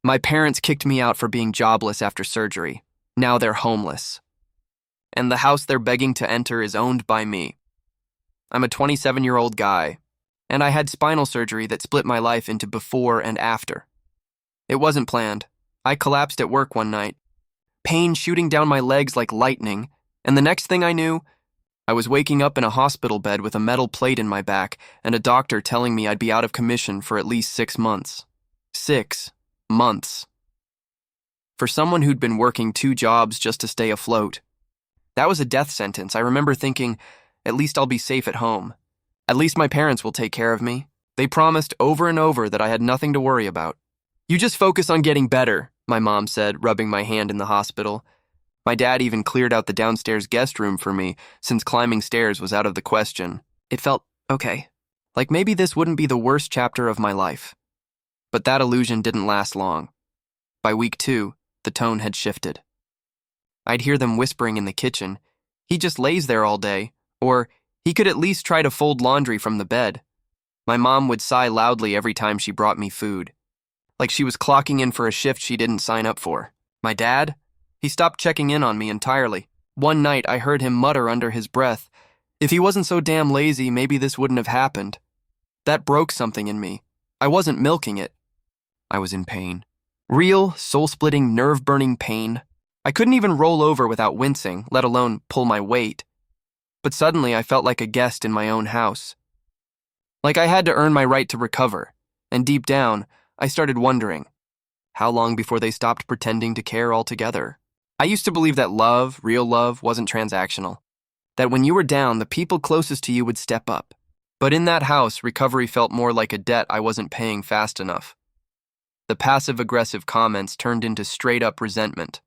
My parents kicked me out for being jobless after surgery. Now they're homeless. And the house they're begging to enter is owned by me. I'm a 27-year-old guy, and I had spinal surgery that split my life into before and after. It wasn't planned. I collapsed at work one night, pain shooting down my legs like lightning, and the next thing I knew, I was waking up in a hospital bed with a metal plate in my back and a doctor telling me I'd be out of commission for at least 6 months. 6 months. For someone who'd been working 2 jobs just to stay afloat. That was a death sentence. I remember thinking, at least I'll be safe at home. At least my parents will take care of me. They promised over and over that I had nothing to worry about. You just focus on getting better, my mom said, rubbing my hand in the hospital. My dad even cleared out the downstairs guest room for me, since climbing stairs was out of the question. It felt okay, like maybe this wouldn't be the worst chapter of my life. But that illusion didn't last long. By week 2, the tone had shifted. I'd hear them whispering in the kitchen, "He just lays there all day," or "He could at least try to fold laundry from the bed." My mom would sigh loudly every time she brought me food, like she was clocking in for a shift she didn't sign up for. My dad? He stopped checking in on me entirely. One night, I heard him mutter under his breath, "If he wasn't so damn lazy, maybe this wouldn't have happened." That broke something in me. I wasn't milking it. I was in pain. Real, soul-splitting, nerve-burning pain. I couldn't even roll over without wincing, let alone pull my weight. But suddenly, I felt like a guest in my own house. Like I had to earn my right to recover. And deep down, I started wondering, how long before they stopped pretending to care altogether? I used to believe that love, real love, wasn't transactional. That when you were down, the people closest to you would step up. But in that house, recovery felt more like a debt I wasn't paying fast enough. The passive-aggressive comments turned into straight-up resentment.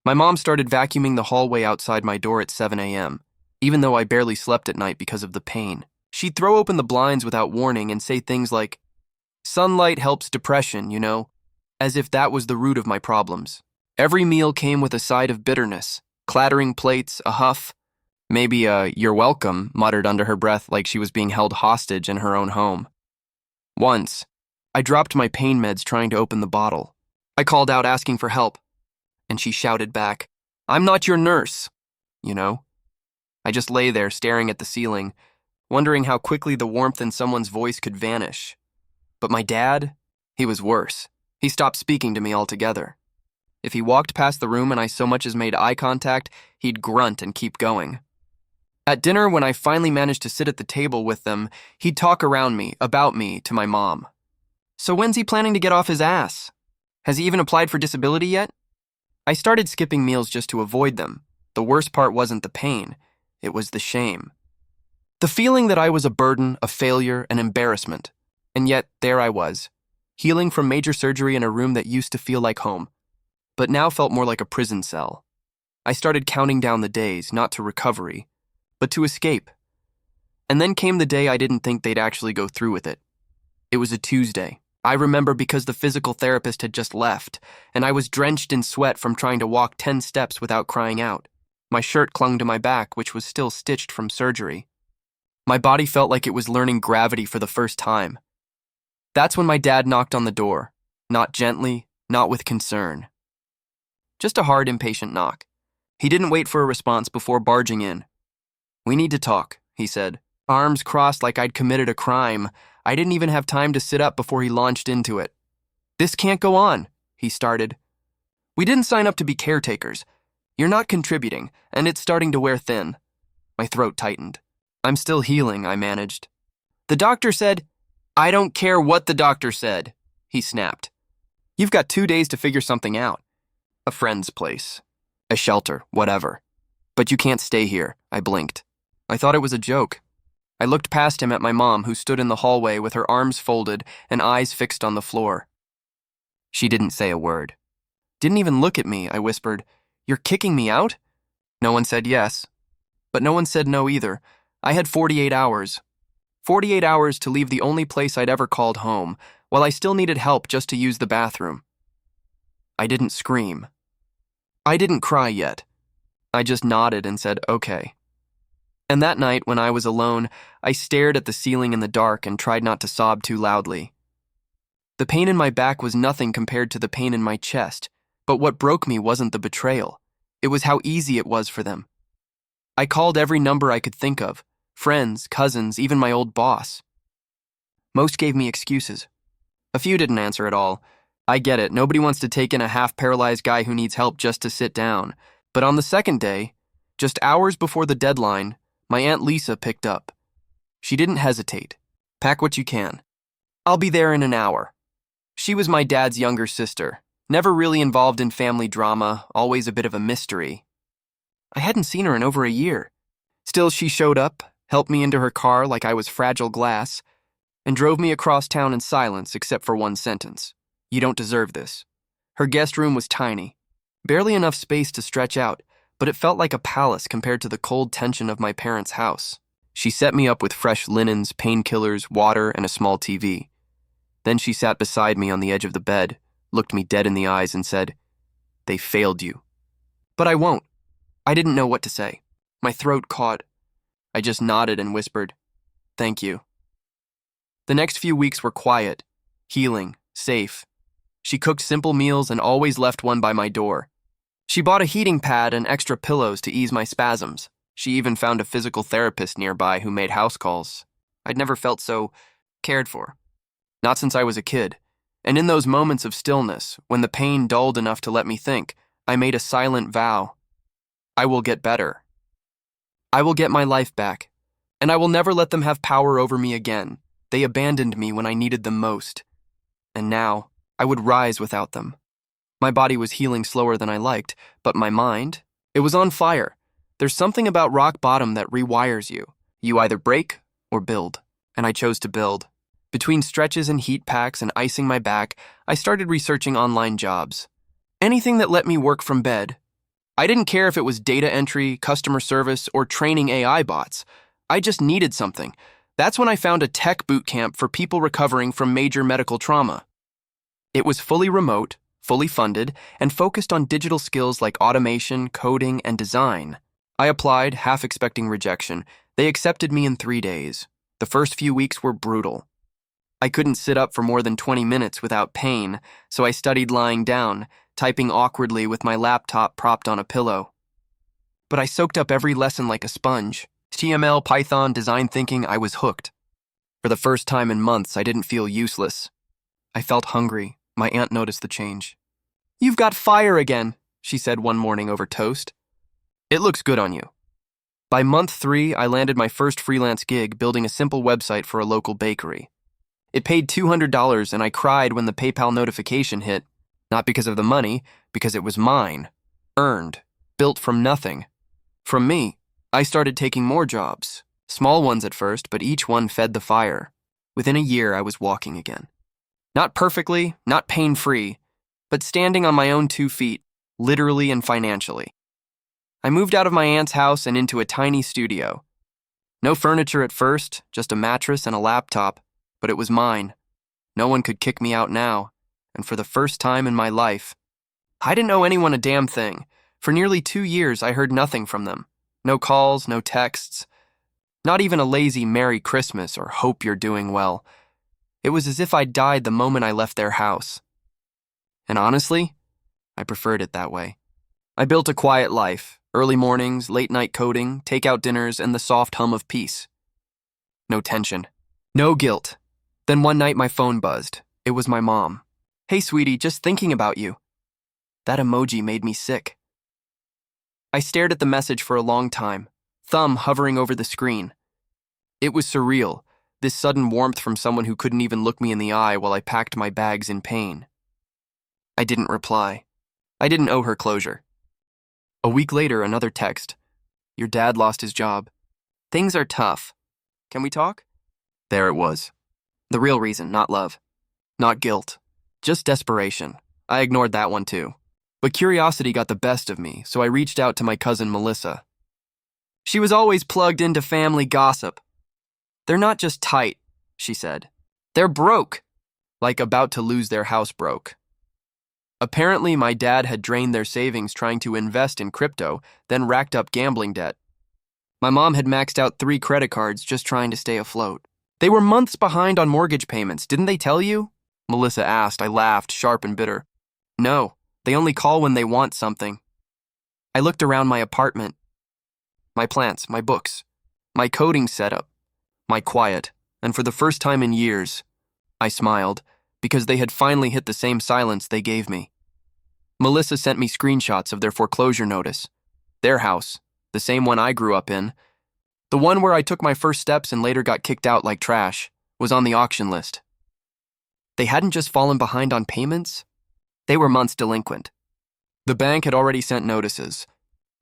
My mom started vacuuming the hallway outside my door at 7 a.m., even though I barely slept at night because of the pain. She'd throw open the blinds without warning and say things like, "Sunlight helps depression, you know," as if that was the root of my problems. Every meal came with a side of bitterness, clattering plates, a huff. Maybe a "you're welcome" muttered under her breath like she was being held hostage in her own home. Once, I dropped my pain meds trying to open the bottle. I called out asking for help, and she shouted back, "I'm not your nurse," you know? I just lay there staring at the ceiling, wondering how quickly the warmth in someone's voice could vanish. But my dad, he was worse. He stopped speaking to me altogether. If he walked past the room and I so much as made eye contact, he'd grunt and keep going. At dinner, when I finally managed to sit at the table with them, he'd talk around me, about me, to my mom. "So when's he planning to get off his ass? Has he even applied for disability yet?" I started skipping meals just to avoid them. The worst part wasn't the pain, it was the shame. The feeling that I was a burden, a failure, an embarrassment. And yet, there I was, healing from major surgery in a room that used to feel like home, but now felt more like a prison cell. I started counting down the days, not to recovery, but to escape. And then came the day I didn't think they'd actually go through with it. It was a Tuesday. I remember because the physical therapist had just left, and I was drenched in sweat from trying to walk 10 steps without crying out. My shirt clung to my back, which was still stitched from surgery. My body felt like it was learning gravity for the first time. That's when my dad knocked on the door, not gently, not with concern. Just a hard, impatient knock. He didn't wait for a response before barging in. "We need to talk," he said, arms crossed like I'd committed a crime. I didn't even have time to sit up before he launched into it. "This can't go on," he started. "We didn't sign up to be caretakers. You're not contributing, and it's starting to wear thin." My throat tightened. "I'm still healing," I managed. "The doctor said—" "I don't care what the doctor said," he snapped. "You've got 2 days to figure something out. A friend's place. A shelter, whatever. But you can't stay here," I blinked. I thought it was a joke. I looked past him at my mom, who stood in the hallway with her arms folded and eyes fixed on the floor. She didn't say a word. "Didn't even look at me," I whispered. "You're kicking me out?" No one said yes. But no one said no either. I had 48 hours. 48 hours to leave the only place I'd ever called home, while I still needed help just to use the bathroom. I didn't scream. I didn't cry yet. I just nodded and said, "Okay." And that night, when I was alone, I stared at the ceiling in the dark and tried not to sob too loudly. The pain in my back was nothing compared to the pain in my chest, but what broke me wasn't the betrayal. It was how easy it was for them. I called every number I could think of, friends, cousins, even my old boss. Most gave me excuses. A few didn't answer at all. I get it, nobody wants to take in a half-paralyzed guy who needs help just to sit down. But on the second day, just hours before the deadline, my Aunt Lisa picked up. She didn't hesitate. Pack what you can. I'll be there in an hour. She was my dad's younger sister, never really involved in family drama, always a bit of a mystery. I hadn't seen her in over a year. Still, she showed up, helped me into her car like I was fragile glass, and drove me across town in silence except for one sentence. You don't deserve this. Her guest room was tiny, barely enough space to stretch out, but it felt like a palace compared to the cold tension of my parents' house. She set me up with fresh linens, painkillers, water, and a small TV. Then she sat beside me on the edge of the bed, looked me dead in the eyes, and said, "They failed you." But I won't. I didn't know what to say. My throat caught. I just nodded and whispered, "Thank you." The next few weeks were quiet, healing, safe. She cooked simple meals and always left one by my door. She bought a heating pad and extra pillows to ease my spasms. She even found a physical therapist nearby who made house calls. I'd never felt so cared for. Not since I was a kid. And in those moments of stillness, when the pain dulled enough to let me think, I made a silent vow. I will get better. I will get my life back. And I will never let them have power over me again. They abandoned me when I needed them most. And now, I would rise without them. My body was healing slower than I liked, but my mind, it was on fire. There's something about rock bottom that rewires you. You either break or build. And I chose to build. Between stretches and heat packs and icing my back, I started researching online jobs. Anything that let me work from bed. I didn't care if it was data entry, customer service, or training AI bots. I just needed something. That's when I found a tech boot camp for people recovering from major medical trauma. It was fully remote, fully funded, and focused on digital skills like automation, coding, and design. I applied, half expecting rejection. They accepted me in 3 days. The first few weeks were brutal. I couldn't sit up for more than 20 minutes without pain, so I studied lying down, typing awkwardly with my laptop propped on a pillow. But I soaked up every lesson like a sponge. HTML, Python, design thinking, I was hooked. For the first time in months, I didn't feel useless. I felt hungry. My aunt noticed the change. "You've got fire again," she said one morning over toast. "It looks good on you." By month 3, I landed my first freelance gig building a simple website for a local bakery. It paid $200 and I cried when the PayPal notification hit, not because of the money, because it was mine, earned, built from nothing. From me, I started taking more jobs, small ones at first, but each one fed the fire. Within a year, I was walking again. Not perfectly, not pain-free, but standing on my own 2 feet, literally and financially. I moved out of my aunt's house and into a tiny studio. No furniture at first, just a mattress and a laptop, but it was mine. No one could kick me out now, and for the first time in my life, I didn't owe anyone a damn thing. For nearly 2 years, I heard nothing from them. No calls, no texts, not even a lazy Merry Christmas or hope you're doing well. It was as if I died the moment I left their house. And honestly, I preferred it that way. I built a quiet life, early mornings, late night coding, takeout dinners, and the soft hum of peace. No tension, no guilt. Then one night my phone buzzed. It was my mom. "Hey sweetie, just thinking about you." That emoji made me sick. I stared at the message for a long time, thumb hovering over the screen. It was surreal, this sudden warmth from someone who couldn't even look me in the eye while I packed my bags in pain. I didn't reply. I didn't owe her closure. A week later, another text. "Your dad lost his job. Things are tough. Can we talk?" There it was. The real reason, not love. Not guilt. Just desperation. I ignored that one too. But curiosity got the best of me, so I reached out to my cousin Melissa. She was always plugged into family gossip. "They're not just tight," she said. "They're broke." Like about to lose their house broke. Apparently, my dad had drained their savings trying to invest in crypto, then racked up gambling debt. My mom had maxed out 3 credit cards just trying to stay afloat. They were months behind on mortgage payments, didn't they tell you? Melissa asked. I laughed, sharp and bitter. No, they only call when they want something. I looked around my apartment. My plants, my books, my coding setup, my quiet, and for the first time in years, I smiled, because they had finally hit the same silence they gave me. Melissa sent me screenshots of their foreclosure notice. Their house, the same one I grew up in, the one where I took my first steps and later got kicked out like trash, was on the auction list. They hadn't just fallen behind on payments, they were months delinquent. The bank had already sent notices.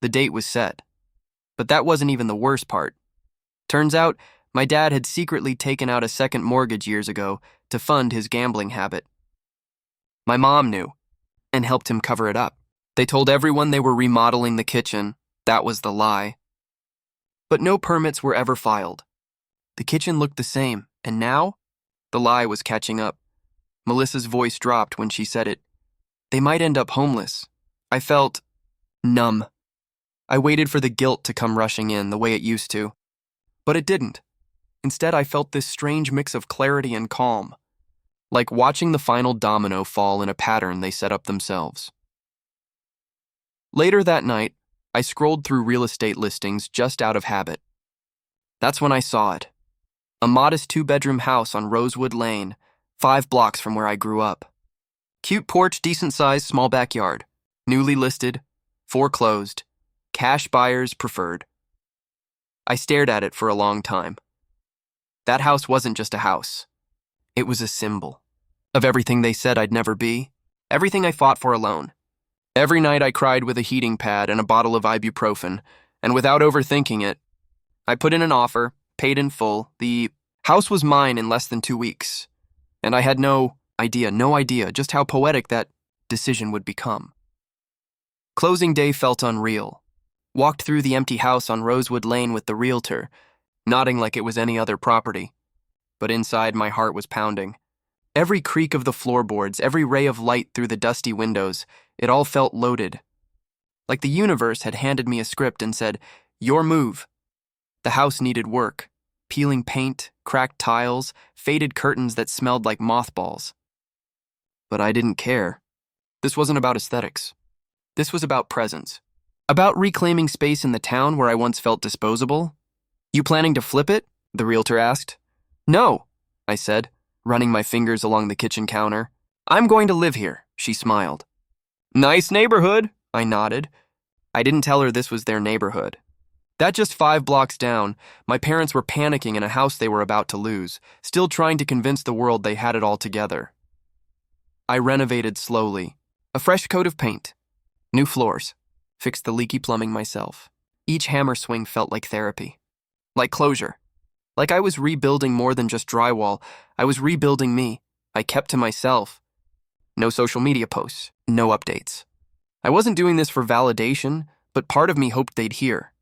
The date was set. But that wasn't even the worst part. Turns out, my dad had secretly taken out a second mortgage years ago to fund his gambling habit. My mom knew, and helped him cover it up. They told everyone they were remodeling the kitchen. That was the lie. But no permits were ever filed. The kitchen looked the same, and now, the lie was catching up. Melissa's voice dropped when she said it. They might end up homeless. I felt numb. I waited for the guilt to come rushing in the way it used to. But it didn't. Instead, I felt this strange mix of clarity and calm, like watching the final domino fall in a pattern they set up themselves. Later that night, I scrolled through real estate listings just out of habit. That's when I saw it. A modest 2-bedroom house on Rosewood Lane, 5 blocks from where I grew up. Cute porch, decent size, small backyard. Newly listed, foreclosed, cash buyers preferred. I stared at it for a long time. That house wasn't just a house. It was a symbol of everything they said I'd never be, everything I fought for alone. Every night I cried with a heating pad and a bottle of ibuprofen, and without overthinking it, I put in an offer, paid in full. The house was mine in less than 2 weeks, and I had no idea just how poetic that decision would become. Closing day felt unreal. Walked through the empty house on Rosewood Lane with the realtor, nodding like it was any other property. But inside, my heart was pounding. Every creak of the floorboards, every ray of light through the dusty windows, it all felt loaded. Like the universe had handed me a script and said, "Your move." The house needed work. Peeling paint, cracked tiles, faded curtains that smelled like mothballs. But I didn't care. This wasn't about aesthetics. This was about presence. About reclaiming space in the town where I once felt disposable. "You planning to flip it?" the realtor asked. "No," I said, running my fingers along the kitchen counter. "I'm going to live here," she smiled. "Nice neighborhood," I nodded. I didn't tell her this was their neighborhood. That just 5 blocks down, my parents were panicking in a house they were about to lose, still trying to convince the world they had it all together. I renovated slowly. A fresh coat of paint. New floors. Fixed the leaky plumbing myself. Each hammer swing felt like therapy. Like closure. Like I was rebuilding more than just drywall. I was rebuilding me. I kept to myself. No social media posts. No updates. I wasn't doing this for validation, but part of me hoped they'd hear.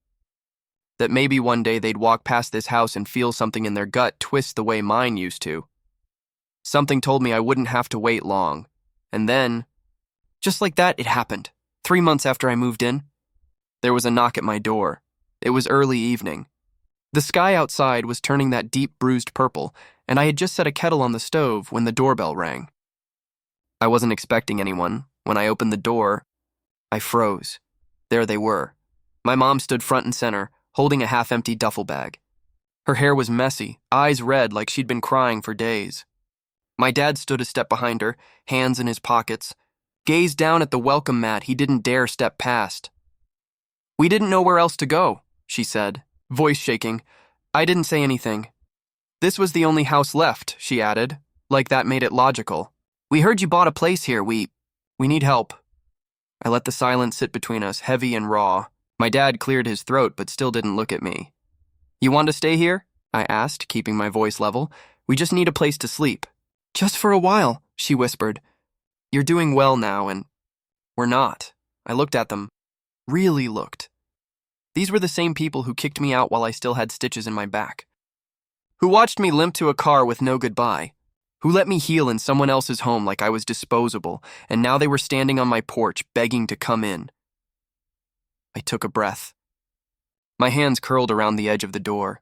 That maybe one day they'd walk past this house and feel something in their gut twist the way mine used to. Something told me I wouldn't have to wait long. And then, just like that, it happened. 3 months after I moved in, there was a knock at my door. It was early evening. The sky outside was turning that deep bruised purple, and I had just set a kettle on the stove when the doorbell rang. I wasn't expecting anyone. When I opened the door, I froze. There they were. My mom stood front and center, holding a half-empty duffel bag. Her hair was messy, eyes red like she'd been crying for days. My dad stood a step behind her, hands in his pockets, gazed down at the welcome mat he didn't dare step past. "We didn't know where else to go," she said, voice shaking. I didn't say anything. "This was the only house left," she added, like that made it logical. "We heard you bought a place here. We need help." I let the silence sit between us, heavy and raw. My dad cleared his throat but still didn't look at me. "You want to stay here?" I asked, keeping my voice level. "We just need a place to sleep." "Just for a while," she whispered. "You're doing well now, and we're not." I looked at them. Really looked. These were the same people who kicked me out while I still had stitches in my back. Who watched me limp to a car with no goodbye. Who let me heal in someone else's home like I was disposable, and now they were standing on my porch begging to come in. I took a breath. My hands curled around the edge of the door.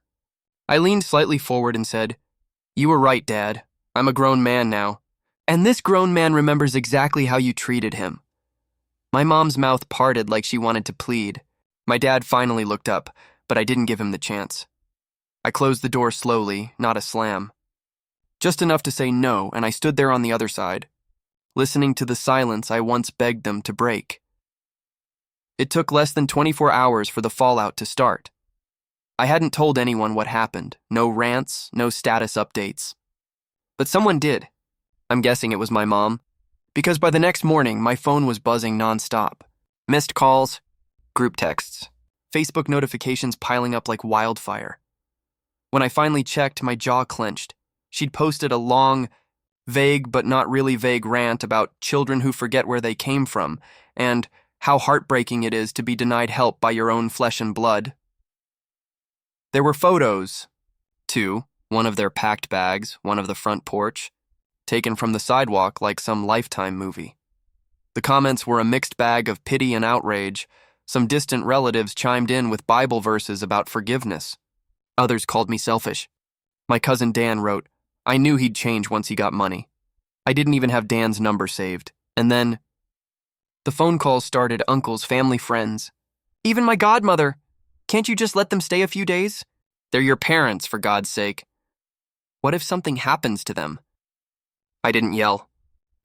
I leaned slightly forward and said, "You were right, Dad. I'm a grown man now. And this grown man remembers exactly how you treated him. My mom's mouth parted like she wanted to plead. My dad finally looked up, but I didn't give him the chance. I closed the door slowly, not a slam. Just enough to say no, and I stood there on the other side, listening to the silence I once begged them to break. It took less than 24 hours for the fallout to start. I hadn't told anyone what happened, no rants, no status updates. But someone did. I'm guessing it was my mom, because by the next morning, my phone was buzzing nonstop. Missed calls, group texts, Facebook notifications piling up like wildfire. When I finally checked, my jaw clenched. She'd posted a long, vague but not really vague rant about children who forget where they came from and how heartbreaking it is to be denied help by your own flesh and blood. There were photos, two, one of their packed bags, one of the front porch, taken from the sidewalk like some Lifetime movie. The comments were a mixed bag of pity and outrage. Some distant relatives chimed in with Bible verses about forgiveness. Others called me selfish. My cousin Dan wrote, "I knew he'd change once he got money." I didn't even have Dan's number saved. And then the phone calls started, uncles, family, friends. Even my godmother. Can't you just let them stay a few days? They're your parents, for God's sake. What if something happens to them? I didn't yell.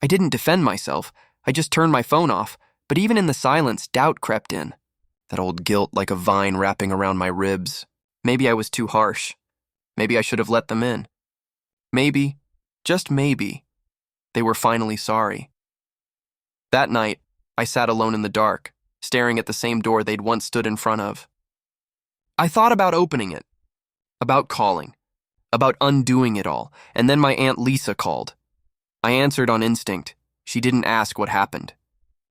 I didn't defend myself. I just turned my phone off. But even in the silence, doubt crept in. That old guilt like a vine wrapping around my ribs. Maybe I was too harsh. Maybe I should have let them in. Maybe, just maybe, they were finally sorry. That night, I sat alone in the dark, staring at the same door they'd once stood in front of. I thought about opening it, about calling, about undoing it all, and then my Aunt Lisa called. I answered on instinct. She didn't ask what happened.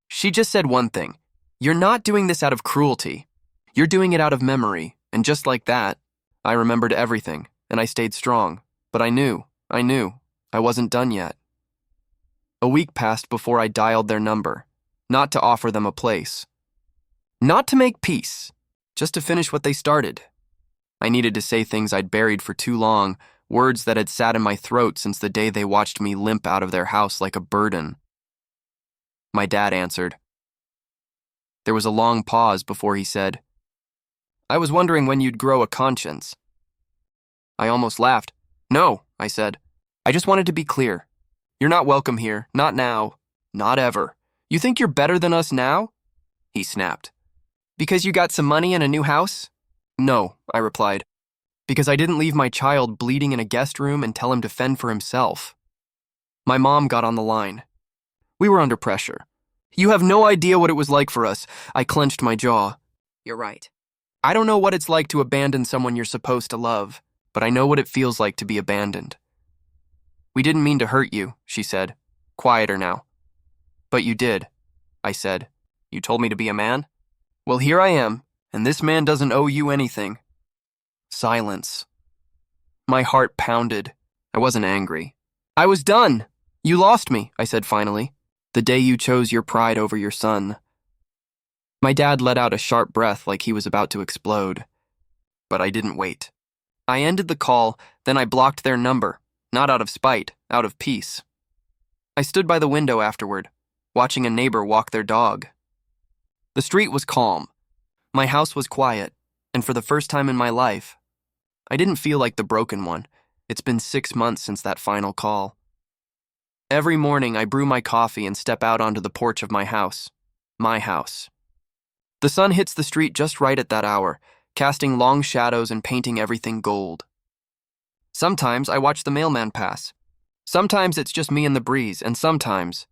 She just said one thing. "You're not doing this out of cruelty. You're doing it out of memory." And just like that, I remembered everything, and I stayed strong. But I knew. I wasn't done yet. A week passed before I dialed their number, not to offer them a place. Not to make peace, just to finish what they started. I needed to say things I'd buried for too long, words that had sat in my throat since the day they watched me limp out of their house like a burden. My dad answered. There was a long pause before he said, "I was wondering when you'd grow a conscience." I almost laughed. "No," I said. "I just wanted to be clear. You're not welcome here, not now, not ever. You think you're better than us now?" He snapped. "Because you got some money and a new house?" "No," I replied. "Because I didn't leave my child bleeding in a guest room and tell him to fend for himself." My mom got on the line. We were under pressure. "You have no idea what it was like for us." I clenched my jaw. "You're right. I don't know what it's like to abandon someone you're supposed to love, but I know what it feels like to be abandoned." "We didn't mean to hurt you," she said, quieter now. "But you did," I said. "You told me to be a man? Well, here I am, and this man doesn't owe you anything." Silence. My heart pounded. I wasn't angry. "I was done. You lost me," I said finally. "The day you chose your pride over your son." My dad let out a sharp breath like he was about to explode. But I didn't wait. I ended the call, then I blocked their number, not out of spite, out of peace. I stood by the window afterward, watching a neighbor walk their dog. The street was calm. My house was quiet, and for the first time in my life, I didn't feel like the broken one. It's been 6 months since that final call. Every morning I brew my coffee and step out onto the porch of my house. My house. The sun hits the street just right at that hour, casting long shadows and painting everything gold. Sometimes I watch the mailman pass. Sometimes it's just me and the breeze, and sometimes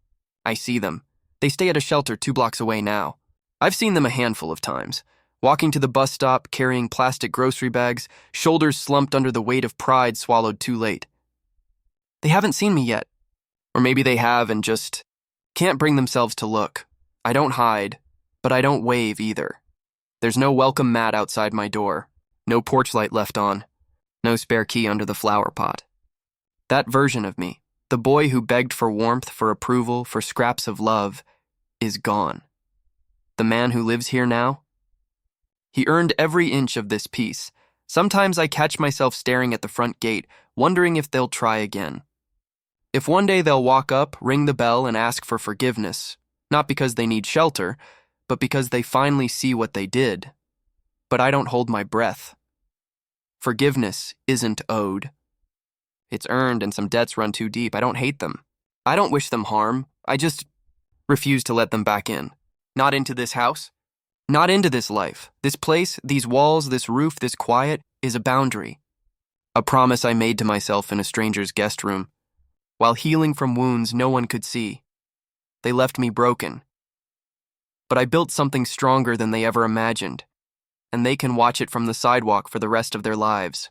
I see them. They stay at a shelter 2 blocks away now. I've seen them a handful of times, walking to the bus stop, carrying plastic grocery bags, shoulders slumped under the weight of pride swallowed too late. They haven't seen me yet. Or maybe they have and just can't bring themselves to look. I don't hide, but I don't wave either. There's no welcome mat outside my door, no porch light left on, no spare key under the flower pot. That version of me, the boy who begged for warmth, for approval, for scraps of love, is gone. The man who lives here now? He earned every inch of this peace. Sometimes I catch myself staring at the front gate, wondering if they'll try again. If one day they'll walk up, ring the bell, and ask for forgiveness, not because they need shelter, but because they finally see what they did. But I don't hold my breath. Forgiveness isn't owed. It's earned, and some debts run too deep. I don't hate them. I don't wish them harm. I just refuse to let them back in. Not into this house. Not into this life. This place, these walls, this roof, this quiet is a boundary. A promise I made to myself in a stranger's guest room. While healing from wounds no one could see. They left me broken. But I built something stronger than they ever imagined, and they can watch it from the sidewalk for the rest of their lives.